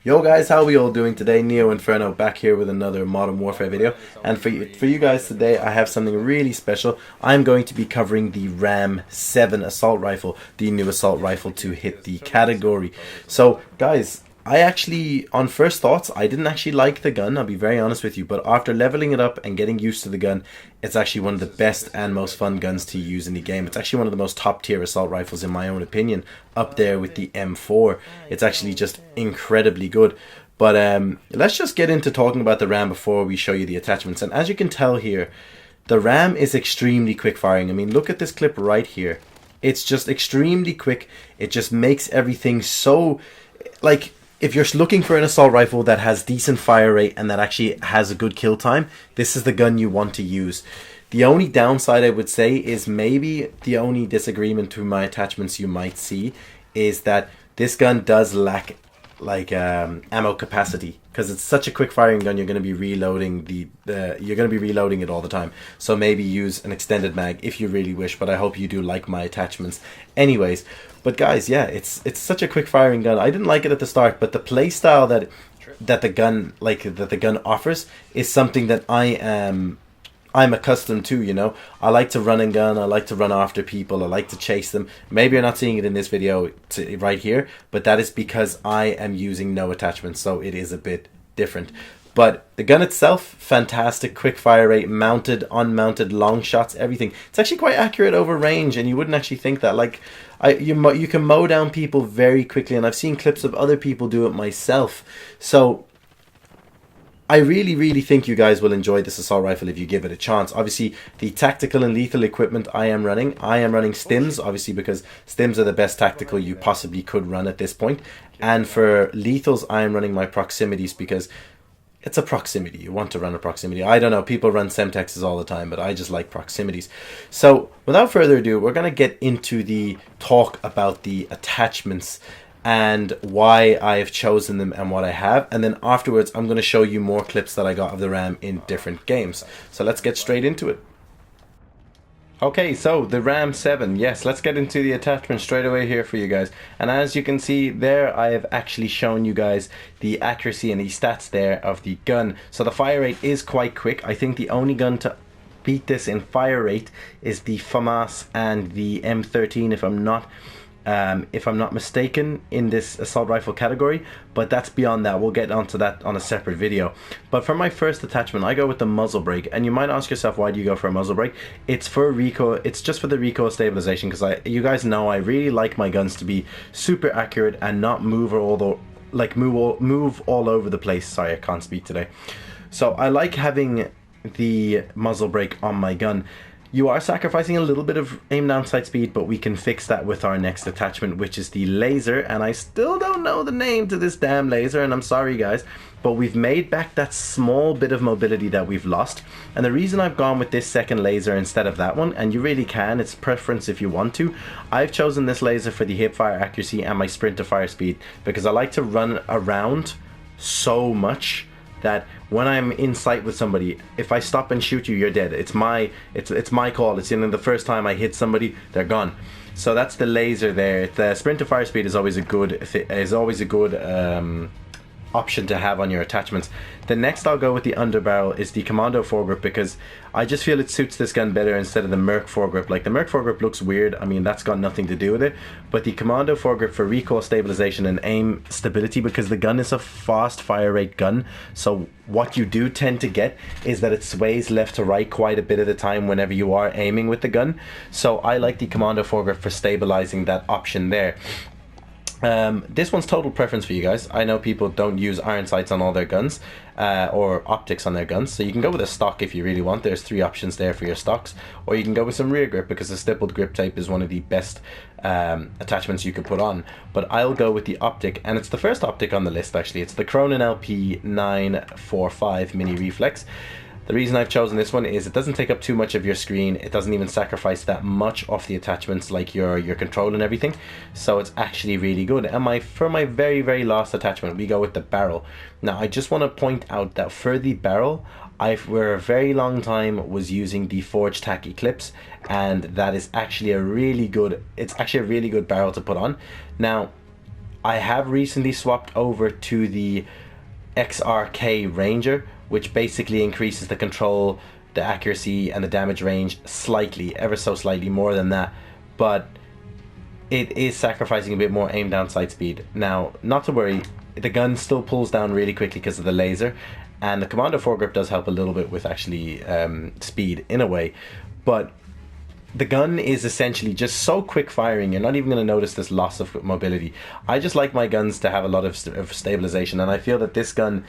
Yo guys, how we all doing today? Neo Inferno back here with another Modern Warfare video. And for you guys today, I have something really special. I'm going to be covering the Ram 7 assault rifle, the new assault rifle to hit the category. So guys, I actually, on first thoughts, I didn't actually like the gun, I'll be very honest with you, but after leveling it up and getting used to the gun, it's actually one of the best and most fun guns to use in the game. It's actually one of the most top tier assault rifles in my own opinion, up there with the M4. It's actually just incredibly good. But let's just get into talking about the Ram before we show you the attachments. And as you can tell here, the Ram is extremely quick firing. I mean, look at this clip right here. It's just extremely quick. It just makes everything so, like, if you're looking for an assault rifle that has decent fire rate and that actually has a good kill time, this is the gun you want to use. The only downside I would say is maybe the only disagreement to my attachments you might see is that this gun does lack like ammo capacity, because it's such a quick firing gun. You're going to be reloading it all the time, so maybe use an extended mag if you really wish, but I hope you do like my attachments anyways. But guys, yeah, it's such a quick firing gun. I didn't like it at the start, but the playstyle that the gun offers is something that I'm accustomed to, you know. I like to run and gun, I like to run after people, I like to chase them. Maybe you're not seeing it in this video right here, but that is because I am using no attachments, so it is a bit different. But the gun itself, fantastic, quick fire rate, mounted, unmounted, long shots, everything. It's actually quite accurate over range, and you wouldn't actually think that. Like, you can mow down people very quickly, and I've seen clips of other people do it myself. So I really think you guys will enjoy this assault rifle if you give it a chance. Obviously, the tactical and lethal equipment I am running stims, obviously, because stims are the best tactical you possibly could run at this point. And for lethals, I am running my proximities because it's a proximity. You want to run a proximity. I don't know, people run Semtexes all the time, but I just like proximities. So without further ado, we're going to get into the talk about the attachments and why I have chosen them and what I have, and then afterwards I'm going to show you more clips that I got of the Ram in different games. So let's get straight into it. Okay, so the Ram 7, yes, let's get into the attachment straight away here for you guys. And as you can see there, I have actually shown you guys the accuracy and the stats there of the gun. So the fire rate is quite quick. I think the only gun to beat this in fire rate is the FAMAS and the M13 if I'm not mistaken, in this assault rifle category, but that's beyond that. We'll get onto that on a separate video. But for my first attachment, I go with the muzzle brake, and you might ask yourself, why do you go for a muzzle brake? It's for recoil. It's just for the recoil stabilization, because you guys know I really like my guns to be super accurate and not move all over the place. Sorry, I can't speak today. So I like having the muzzle brake on my gun. You are sacrificing a little bit of aim down sight speed, but we can fix that with our next attachment, which is the laser. And I still don't know the name to this damn laser, and I'm sorry guys, but we've made back that small bit of mobility that we've lost. And the reason I've gone with this second laser instead of that one, and you really can, it's preference if you want to, I've chosen this laser for the hip fire accuracy and my sprint to fire speed, because I like to run around so much that when I'm in sight with somebody, if I stop and shoot you, you're dead. It's my call. It's, you know, the first time I hit somebody, they're gone. So that's the laser there. The sprint to fire speed is always a good option to have on your attachments. The next I'll go with the underbarrel is the Commando foregrip, because I just feel it suits this gun better instead of the Merc foregrip. Like, the Merc foregrip looks weird, I mean, that's got nothing to do with it, but the Commando foregrip for recoil stabilization and aim stability, because the gun is a fast fire rate gun, so what you do tend to get is that it sways left to right quite a bit of the time whenever you are aiming with the gun. So I like the Commando foregrip for stabilizing that option there. This one's total preference for you guys. I know people don't use iron sights on all their guns, or optics on their guns, so you can go with a stock if you really want. There's 3 options there for your stocks, or you can go with some rear grip, because the stippled grip tape is one of the best attachments you could put on. But I'll go with the optic, and it's the first optic on the list actually. It's the Cronin LP 945 Mini Reflex. The reason I've chosen this one is it doesn't take up too much of your screen. It doesn't even sacrifice that much of the attachments, like your control and everything. So it's actually really good. And for my very last attachment, we go with the barrel. Now I just want to point out that for the barrel, I for a very long time was using the Forge Tac Eclipse, and that is actually a really good, it's actually a really good barrel to put on. Now I have recently swapped over to the XRK Ranger, which basically increases the control, the accuracy, and the damage range slightly, ever so slightly more than that, but it is sacrificing a bit more aim down sight speed. Now, not to worry, the gun still pulls down really quickly because of the laser, and the Commando foregrip does help a little bit with actually speed in a way, but the gun is essentially just so quick firing, you're not even going to notice this loss of mobility. I just like my guns to have a lot of stabilization, and I feel that this gun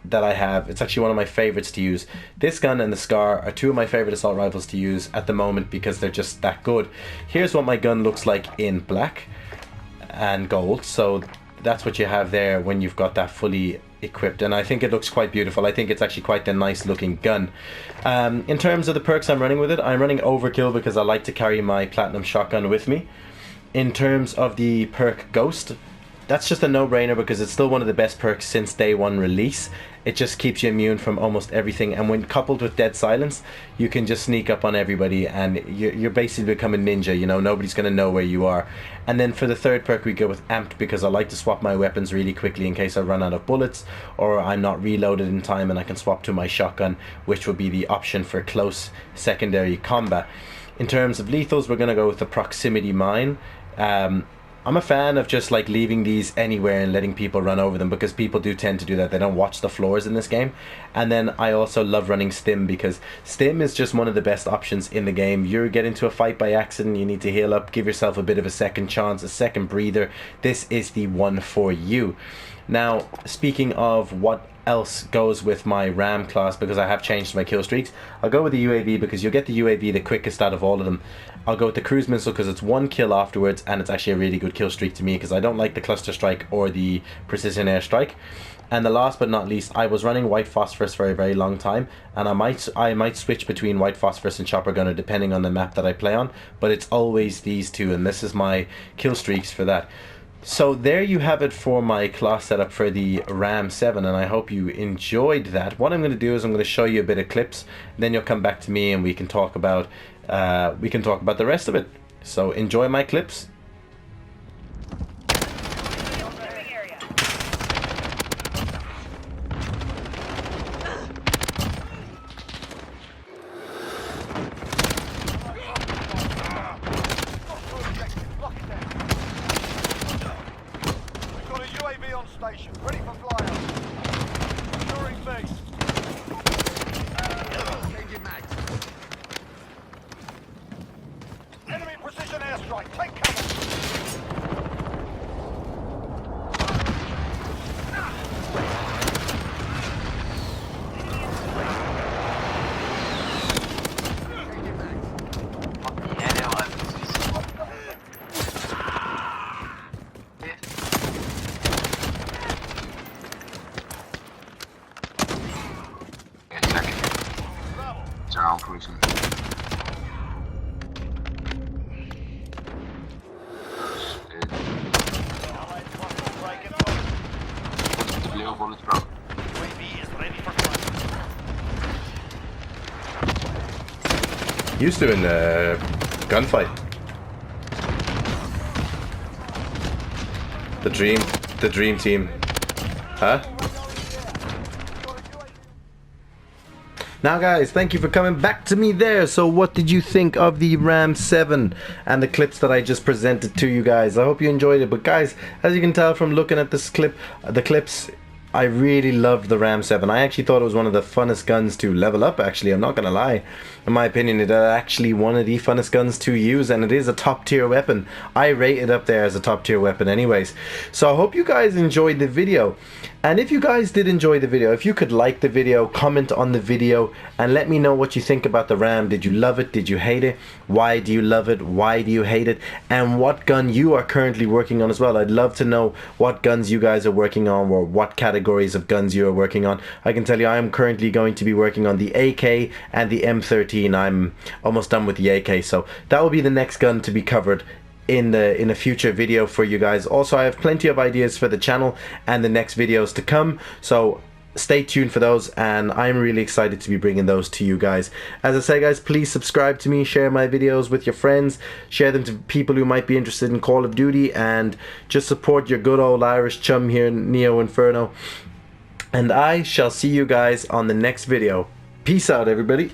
that I have, it's actually one of my favorites to use. This gun and the Scar are two of my favorite assault rifles to use at the moment because they're just that good. Here's what my gun looks like in black and gold, so that's what you have there when you've got that fully equipped, and I think it looks quite beautiful. I think it's actually quite a nice looking gun. In terms of the perks I'm running with it, I'm running Overkill because I like to carry my Platinum shotgun with me. In terms of the perk Ghost, that's just a no-brainer because it's still one of the best perks since day one release. It just keeps you immune from almost everything, and when coupled with Dead Silence, you can just sneak up on everybody and you're basically become a ninja, you know, nobody's going to know where you are. And then for the third perk we go with Amped because I like to swap my weapons really quickly in case I run out of bullets or I'm not reloaded in time, and I can swap to my shotgun, which will be the option for close secondary combat. In terms of lethals, we're going to go with the Proximity Mine. I'm a fan of just like leaving these anywhere and letting people run over them because people do tend to do that. They don't watch the floors in this game. And then I also love running Stim because Stim is just one of the best options in the game. You get into a fight by accident, you need to heal up, give yourself a bit of a second chance, a second breather. This is the one for you. Now, speaking of what else goes with my RAM class, because I have changed my kill streaks, I'll go with the UAV because you'll get the UAV the quickest out of all of them. I'll go with the Cruise Missile because it's one kill afterwards, and it's actually a really good kill streak to me because I don't like the Cluster Strike or the Precision Airstrike. And the last but not least, I was running White Phosphorus for a very long time, and I might switch between White Phosphorus and Chopper Gunner depending on the map that I play on, but it's always these two, and this is my kill streaks for that. So there you have it for my class setup for the Ram 7, and I hope you enjoyed that. What I'm going to do is I'm going to show you a bit of clips, then you'll come back to me and we can talk about the rest of it. So enjoy my clips. Station, ready for flyout. Securing base. Changing mags. Enemy precision airstrike. Take cover. Changing mags. Down cruising. The blue bullets, bro. UAV is ready for flight. Used to in the gunfight. The dream team. Huh? Now guys, thank you for coming back to me there. So what did you think of the Ram 7 and the clips that I just presented to you guys? I hope you enjoyed it. But guys, as you can tell from looking at this clip, the clips, I really loved the Ram 7. I actually thought it was one of the funnest guns to level up, actually. I'm not gonna lie. In my opinion, it is actually one of the funnest guns to use, and it is a top tier weapon. I rate it up there as a top tier weapon anyways. So I hope you guys enjoyed the video. And if you guys did enjoy the video, if you could like the video, comment on the video, and let me know what you think about the Ram. Did you love it? Did you hate it? Why do you love it? Why do you hate it? And what gun you are currently working on as well. I'd love to know what guns you guys are working on, or what categories of guns you are working on. I can tell you I am currently going to be working on the AK and the M13. I'm almost done with the AK, so that will be the next gun to be covered in a future video for you guys. Also, I have plenty of ideas for the channel and the next videos to come, so stay tuned for those, and I'm really excited to be bringing those to you guys. As I say, guys, please subscribe to me, share my videos with your friends, share them to people who might be interested in Call of Duty, and just support your good old Irish chum here, Neo Inferno. And I shall see you guys on the next video. Peace out, everybody.